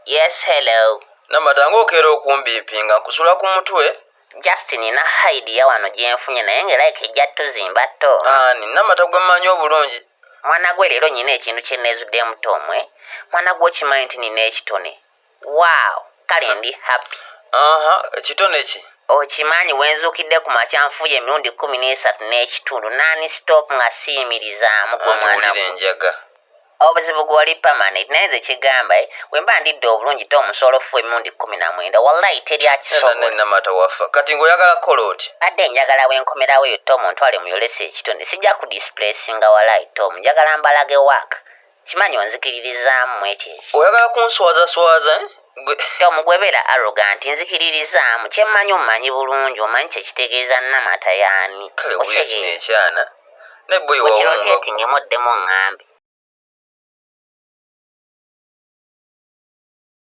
Yes, hello. Namata ng'okeera okumbiipinga nkusula ku mutwe. Justin na Heidi ya wano gye nfunye naye ng'erabika ejja tuzimba tto. Ani Namata gwe mmanyi obulungi. Mwana gwe leero nyina ekintu kye neezuddemu Tomwe. Mwana gwe okimanyi nti nina ekitone. Wow, kale ndi happy. Ekitone ki? Okimanyi wenzuukidde ku makya nfuye emirundi 13 n'ekitundu nani stop nga siyimirizaamu gwe mwana gwe. Njaga. Obuzibu gw'oli permanent naye nze kigamba bwe mba ndidde obulungi to omusolo fu emirundi 19 wallahi teri akisobola. Namata wafa kati ng'oyagala kukola oti? Badde njagala bwenkomerawo yo Tom ntwale muyolese ekitone sijja kudisplacinga wallahi Tom njagala mbalage work. Kimanyi onzikiririzaamu ekyo ekyo. Oyagala kunswaza Tom gwebeera arrogant nzikiririzaamu kyemmanyi omumanyi bulungi omanyi kyekitegeeza Namata yaani. Kale wuya kino ekyana. Ne boyi wawo. Okiroteetingemuddemu ŋŋambe.